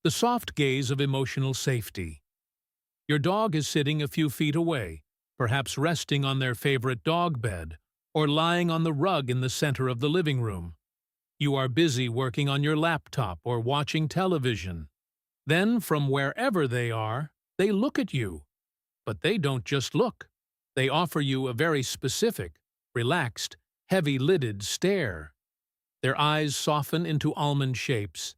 The soft gaze of emotional safety. Your dog is sitting a few feet away, perhaps resting on their favorite dog bed or lying on the rug in the center of the living room. You are busy working on your laptop or watching television. Then, from wherever they look at you. But they don't just look. They offer you a very specific, relaxed, heavy-lidded stare. Their eyes soften into almond shapes.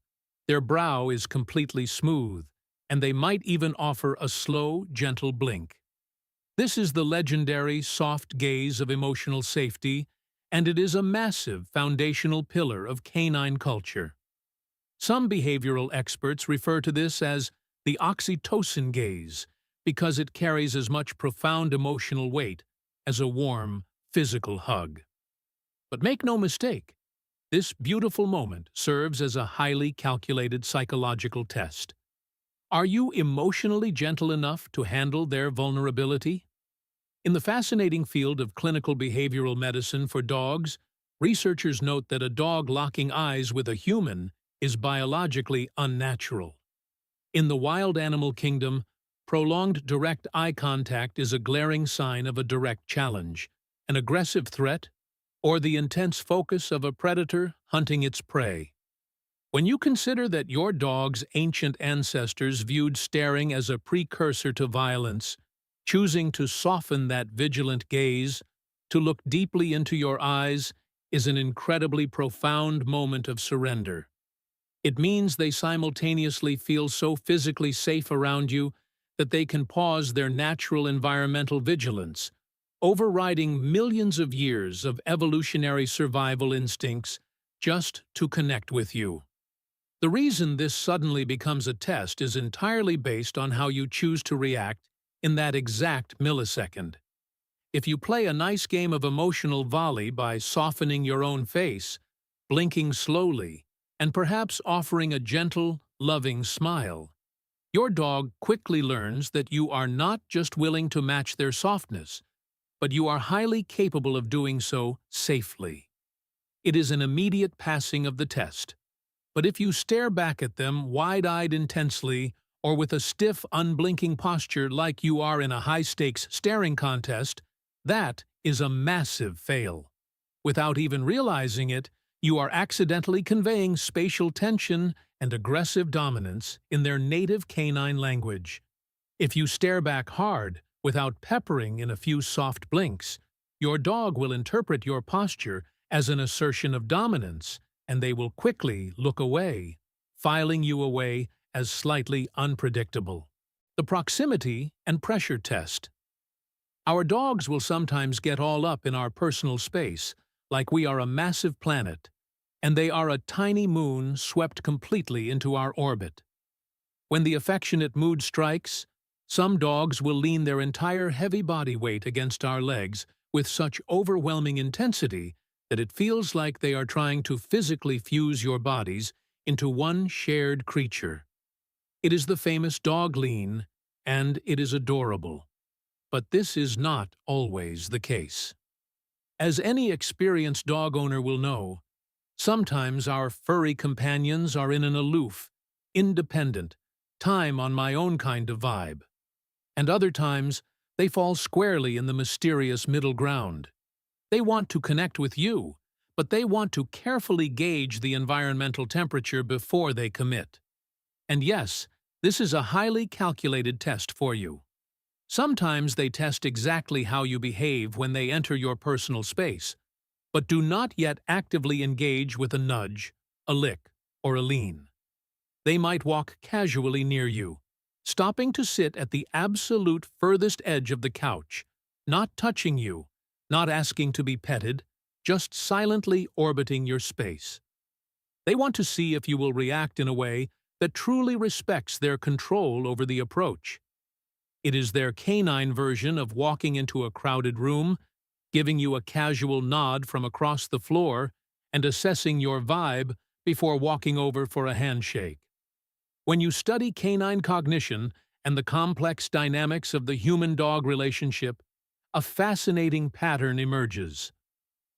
Their brow is completely smooth, and they might even offer a slow, gentle blink. This is the legendary soft gaze of emotional safety, and it is a massive foundational pillar of canine culture. Some behavioral experts refer to this as the oxytocin gaze because it carries as much profound emotional weight as a warm, physical hug. But make no mistake, this beautiful moment serves as a highly calculated psychological test. Are you emotionally gentle enough to handle their vulnerability? In the fascinating field of clinical behavioral medicine for dogs, researchers note that a dog locking eyes with a human is biologically unnatural. In the wild animal kingdom, prolonged direct eye contact is a glaring sign of a direct challenge, an aggressive threat, or the intense focus of a predator hunting its prey. When you consider that your dog's ancient ancestors viewed staring as a precursor to violence, choosing to soften that vigilant gaze, to look deeply into your eyes, is an incredibly profound moment of surrender. It means they simultaneously feel so physically safe around you that they can pause their natural environmental vigilance, overriding millions of years of evolutionary survival instincts just to connect with you. The reason this suddenly becomes a test is entirely based on how you choose to react in that exact millisecond. If you play a nice game of emotional volley by softening your own face, blinking slowly, and perhaps offering a gentle, loving smile, your dog quickly learns that you are not just willing to match their softness, but you are highly capable of doing so safely. It is an immediate passing of the test. But if you stare back at them wide-eyed intensely, or with a stiff, unblinking posture like you are in a high-stakes staring contest, that is a massive fail. Without even realizing it, you are accidentally conveying spatial tension and aggressive dominance in their native canine language. If you stare back hard, without peppering in a few soft blinks, your dog will interpret your posture as an assertion of dominance, and they will quickly look away, filing you away as slightly unpredictable. The proximity and pressure test. Our dogs will sometimes get all up in our personal space, like we are a massive planet, and they are a tiny moon swept completely into our orbit. When the affectionate mood strikes, some dogs will lean their entire heavy body weight against our legs with such overwhelming intensity that it feels like they are trying to physically fuse your bodies into one shared creature. It is the famous dog lean, and it is adorable. But this is not always the case. As any experienced dog owner will know, sometimes our furry companions are in an aloof, independent, time-on-my-own kind of vibe. And other times, they fall squarely in the mysterious middle ground. They want to connect with you, but they want to carefully gauge the environmental temperature before they commit. And yes, this is a highly calculated test for you. Sometimes they test exactly how you behave when they enter your personal space, but do not yet actively engage with a nudge, a lick, or a lean. They might walk casually near you, stopping to sit at the absolute furthest edge of the couch, not touching you, not asking to be petted, just silently orbiting your space. They want to see if you will react in a way that truly respects their control over the approach. It is their canine version of walking into a crowded room, giving you a casual nod from across the floor, and assessing your vibe before walking over for a handshake. When you study canine cognition and the complex dynamics of the human-dog relationship, a fascinating pattern emerges.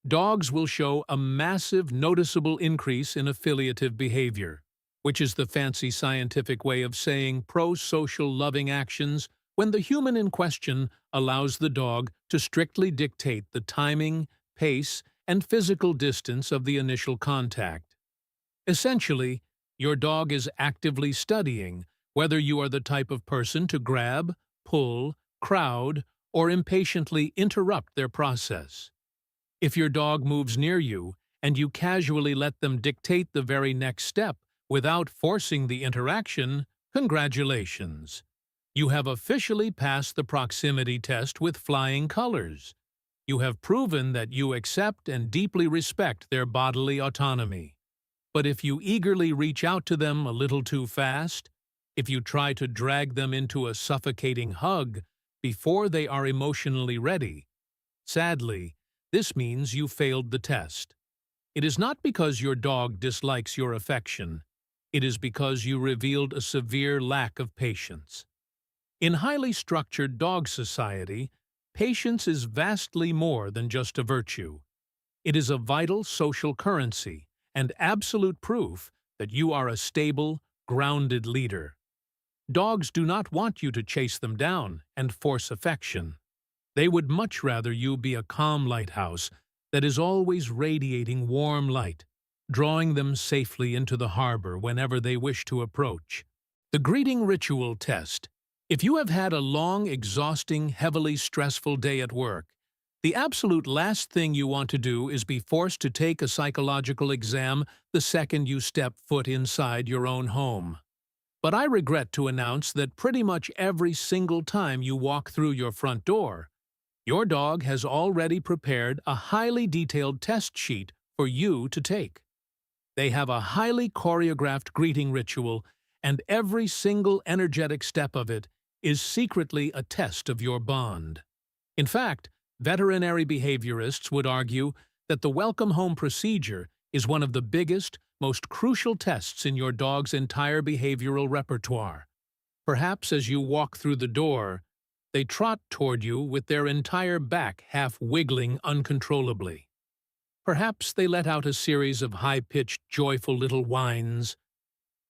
Dogs will show a massive, noticeable increase in affiliative behavior. which is the fancy scientific way of saying pro-social loving actions when the human in question allows the dog to strictly dictate the timing, pace, and physical distance of the initial contact. Essentially, your dog is actively studying whether you are the type of person to grab, pull, crowd, or impatiently interrupt their process. If your dog moves near you and you casually let them dictate the very next step without forcing the interaction, congratulations. You have officially passed the proximity test with flying colors. You have proven that you accept and deeply respect their bodily autonomy. But if you eagerly reach out to them a little too fast, if you try to drag them into a suffocating hug before they are emotionally ready, sadly, this means you failed the test. It is not because your dog dislikes your affection. It is because you revealed a severe lack of patience. In highly structured dog society, patience is vastly more than just a virtue. It is a vital social currency and absolute proof that you are a stable, grounded leader. Dogs do not want you to chase them down and force affection. They would much rather you be a calm lighthouse that is always radiating warm light, drawing them safely into the harbor whenever they wish to approach. The greeting ritual test. If you have had a long, exhausting, heavily stressful day at work, the absolute last thing you want to do is be forced to take a psychological exam the second you step foot inside your own home. But I regret to announce that pretty much every single time you walk through your front door, your dog has already prepared a highly detailed test sheet for you to take. They have a highly choreographed greeting ritual, and every single energetic step of it is secretly a test of your bond. In fact, veterinary behaviorists would argue that the welcome home procedure is one of the biggest, most crucial tests in your dog's entire behavioral repertoire. Perhaps as you walk through the door, they trot toward you with their entire back half wiggling uncontrollably. Perhaps they let out a series of high-pitched, joyful little whines.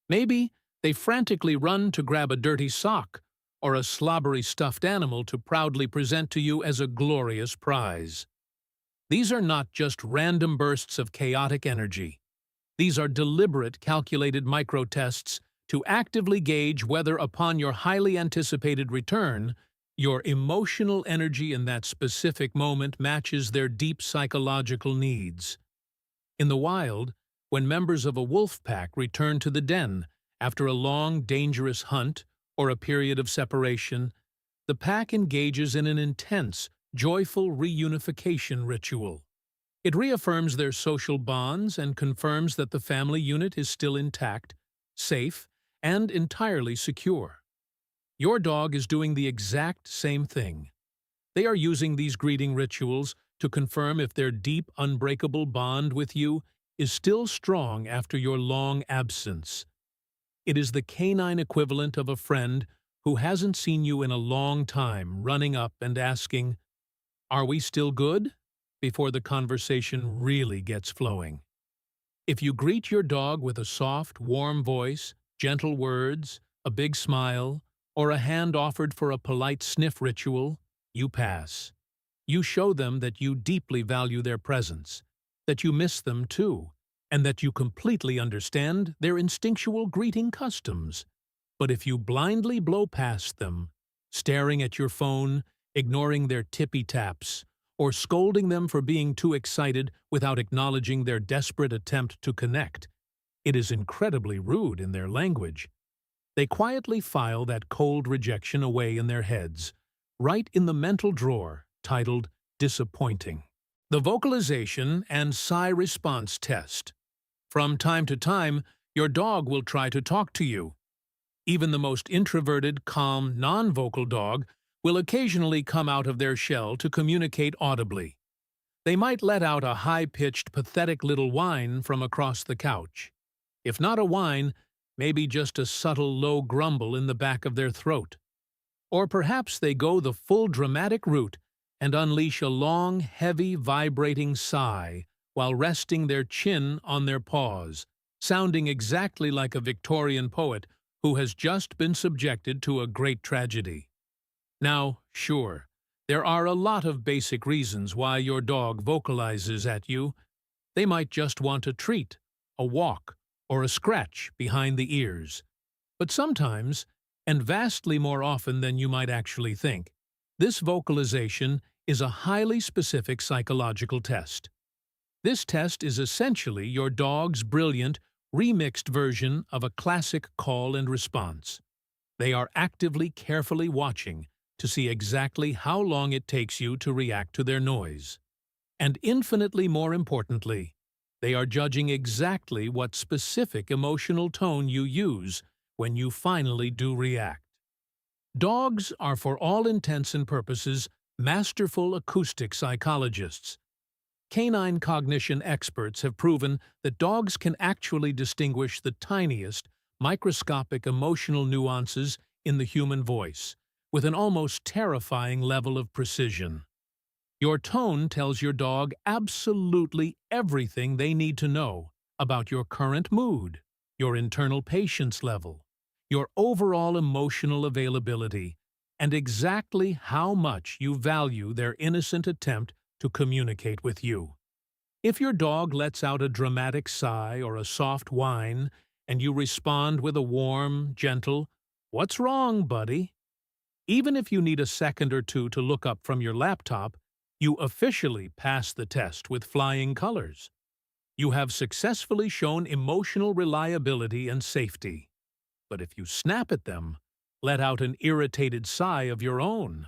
Maybe they frantically run to grab a dirty sock or a slobbery stuffed animal to proudly present to you as a glorious prize. These are not just random bursts of chaotic energy. These are deliberate, calculated micro-tests to actively gauge whether, upon your highly anticipated return, your emotional energy in that specific moment matches their deep psychological needs. In the wild, when members of a wolf pack return to the den after a long, dangerous hunt or a period of separation, the pack engages in an intense, joyful reunification ritual. It reaffirms their social bonds and confirms that the family unit is still intact, safe, and entirely secure. Your dog is doing the exact same thing. They are using these greeting rituals to confirm if their deep, unbreakable bond with you is still strong after your long absence. It is the canine equivalent of a friend who hasn't seen you in a long time running up and asking, "Are we still good?" before the conversation really gets flowing. If you greet your dog with a soft, warm voice, gentle words, a big smile, or a hand offered for a polite sniff ritual, you pass. You show them that you deeply value their presence, that you miss them too, and that you completely understand their instinctual greeting customs. But if you blindly blow past them, staring at your phone, ignoring their tippy taps, or scolding them for being too excited without acknowledging their desperate attempt to connect, it is incredibly rude in their language. They quietly file that cold rejection away in their heads, right in the mental drawer titled disappointing. The vocalization and sigh response test. From time to time, your dog will try to talk to you. Even the most introverted, calm, non-vocal dog will occasionally come out of their shell to communicate audibly. They might let out a high-pitched, pathetic little whine from across the couch. If not a whine, maybe just a subtle low grumble in the back of their throat. Or perhaps they go the full dramatic route and unleash a long, heavy, vibrating sigh while resting their chin on their paws, sounding exactly like a Victorian poet who has just been subjected to a great tragedy. Now, sure, there are a lot of basic reasons why your dog vocalizes at you. They might just want a treat, a walk, or a scratch behind the ears. But sometimes, and vastly more often than you might actually think, this vocalization is a highly specific psychological test. This test is essentially your dog's brilliant, remixed version of a classic call and response. They are actively, carefully watching to see exactly how long it takes you to react to their noise. And infinitely more importantly, they are judging exactly what specific emotional tone you use when you finally do react. Dogs are, for all intents and purposes, masterful acoustic psychologists. Canine cognition experts have proven that dogs can actually distinguish the tiniest, microscopic emotional nuances in the human voice, with an almost terrifying level of precision. Your tone tells your dog absolutely everything they need to know about your current mood, your internal patience level, your overall emotional availability, and exactly how much you value their innocent attempt to communicate with you. If your dog lets out a dramatic sigh or a soft whine, and you respond with a warm, gentle, "What's wrong, buddy?" Even if you need a second or two to look up from your laptop, you officially pass the test with flying colors. You have successfully shown emotional reliability and safety. But if you snap at them, let out an irritated sigh of your own,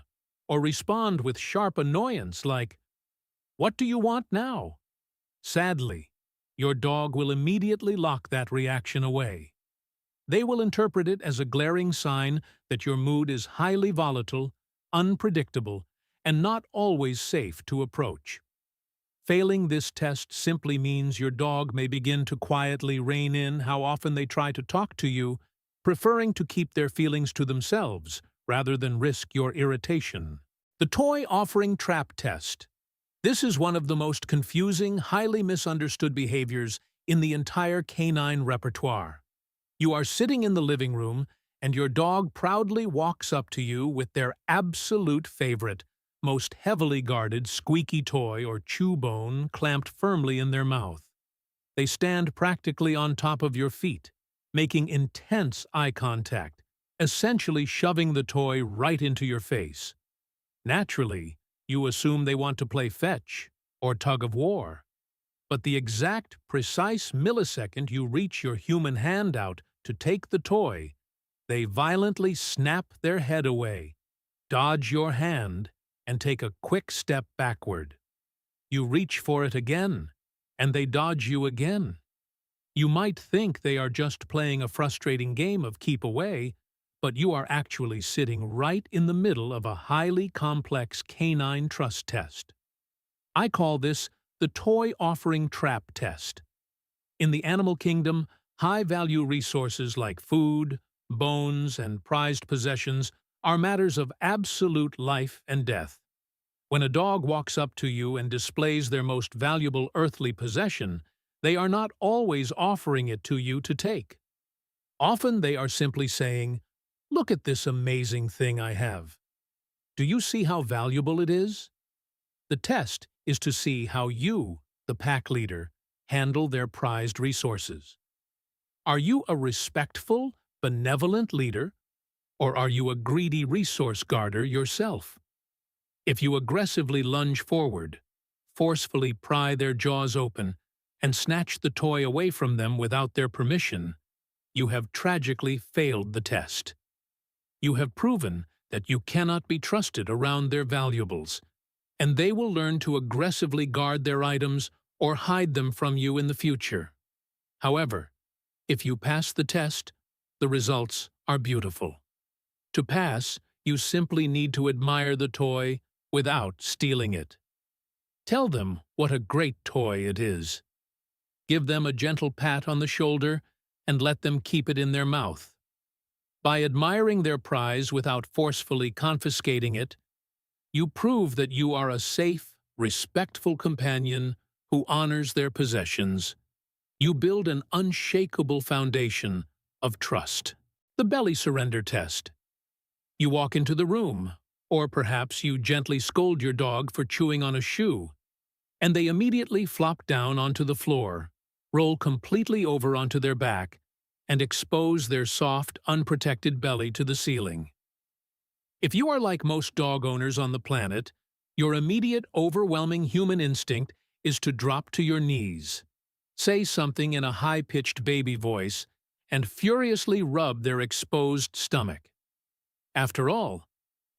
or respond with sharp annoyance like, "What do you want now?" Sadly, your dog will immediately lock that reaction away. They will interpret it as a glaring sign that your mood is highly volatile, unpredictable, and not always safe to approach. Failing this test simply means your dog may begin to quietly rein in how often they try to talk to you, preferring to keep their feelings to themselves rather than risk your irritation. The toy offering trap test. This is one of the most confusing, highly misunderstood behaviors in the entire canine repertoire. You are sitting in the living room, and your dog proudly walks up to you with their absolute favorite, most heavily guarded squeaky toy or chew bone clamped firmly in their mouth. They stand practically on top of your feet, making intense eye contact, essentially shoving the toy right into your face. Naturally, you assume they want to play fetch or tug of war. But the exact, precise millisecond you reach your human hand out to take the toy, they violently snap their head away, dodge your hand, and take a quick step backward. You reach for it again, and they dodge you again. You might think they are just playing a frustrating game of keep away, but you are actually sitting right in the middle of a highly complex canine trust test. I call this the toy offering trap test. In the animal kingdom, high-value resources like food, bones, and prized possessions are matters of absolute life and death. When a dog walks up to you and displays their most valuable earthly possession, they are not always offering it to you to take. Often they are simply saying, "Look at this amazing thing I have. Do you see how valuable it is?" The test is to see how you, the pack leader, handle their prized resources. Are you a respectful, benevolent leader, or are you a greedy resource guarder yourself? If you aggressively lunge forward, forcefully pry their jaws open, and snatch the toy away from them without their permission, you have tragically failed the test. You have proven that you cannot be trusted around their valuables, and they will learn to aggressively guard their items or hide them from you in the future. However, if you pass the test, the results are beautiful. To pass, you simply need to admire the toy without stealing it. Tell them what a great toy it is. Give them a gentle pat on the shoulder and let them keep it in their mouth. By admiring their prize without forcefully confiscating it, you prove that you are a safe, respectful companion who honors their possessions. You build an unshakable foundation of trust. The belly surrender test. You walk into the room, or perhaps you gently scold your dog for chewing on a shoe, and they immediately flop down onto the floor, roll completely over onto their back, and expose their soft, unprotected belly to the ceiling. If you are like most dog owners on the planet, your immediate, overwhelming human instinct is to drop to your knees, say something in a high-pitched baby voice, and furiously rub their exposed stomach. After all,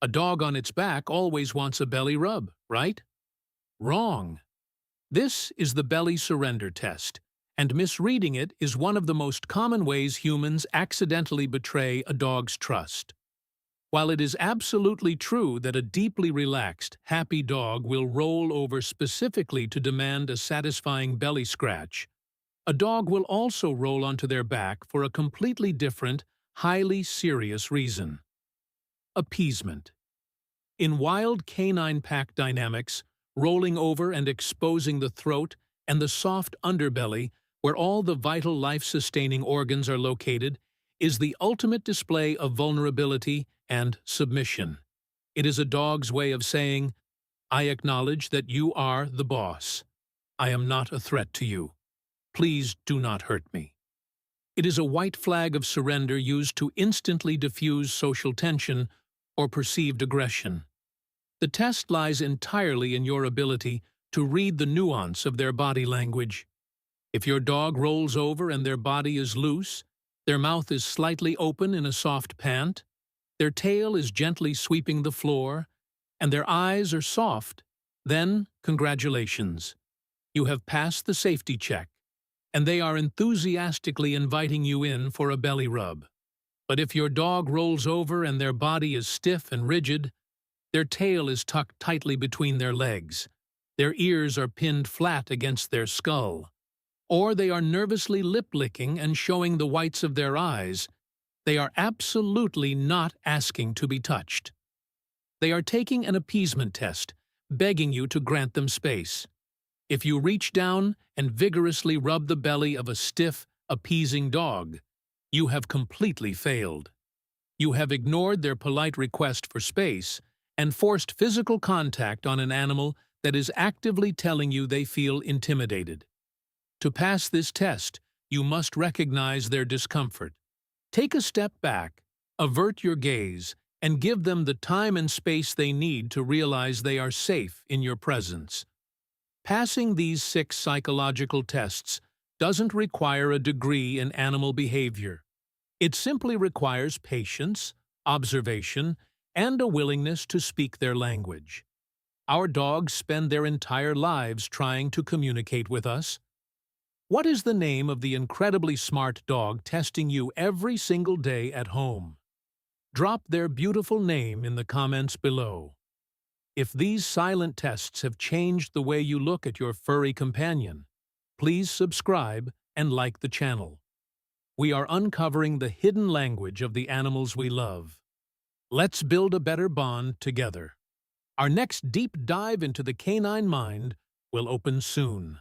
a dog on its back always wants a belly rub, right? Wrong. This is the belly surrender test, and misreading it is one of the most common ways humans accidentally betray a dog's trust. While it is absolutely true that a deeply relaxed, happy dog will roll over specifically to demand a satisfying belly scratch, a dog will also roll onto their back for a completely different, highly serious reason. Appeasement. In wild canine pack dynamics, rolling over and exposing the throat and the soft underbelly, where all the vital life-sustaining organs are located, is the ultimate display of vulnerability and submission. It is a dog's way of saying, "I acknowledge that you are the boss. I am not a threat to you. Please do not hurt me." It is a white flag of surrender used to instantly diffuse social tension or perceived aggression. The test lies entirely in your ability to read the nuance of their body language. If your dog rolls over and their body is loose, their mouth is slightly open in a soft pant, their tail is gently sweeping the floor, and their eyes are soft, then congratulations. You have passed the safety check, and they are enthusiastically inviting you in for a belly rub. But if your dog rolls over and their body is stiff and rigid, their tail is tucked tightly between their legs, their ears are pinned flat against their skull, or they are nervously lip-licking and showing the whites of their eyes, they are absolutely not asking to be touched. They are taking an appeasement test, begging you to grant them space. If you reach down and vigorously rub the belly of a stiff, appeasing dog, you have completely failed. You have ignored their polite request for space and forced physical contact on an animal that is actively telling you they feel intimidated. To pass this test, you must recognize their discomfort. Take a step back, avert your gaze, and give them the time and space they need to realize they are safe in your presence. Passing these 6 psychological tests doesn't require a degree in animal behavior. It simply requires patience, observation, and a willingness to speak their language. Our dogs spend their entire lives trying to communicate with us. What is the name of the incredibly smart dog testing you every single day at home? Drop their beautiful name in the comments below. If these silent tests have changed the way you look at your furry companion, please subscribe and like the channel. We are uncovering the hidden language of the animals we love. Let's build a better bond together. Our next deep dive into the canine mind will open soon.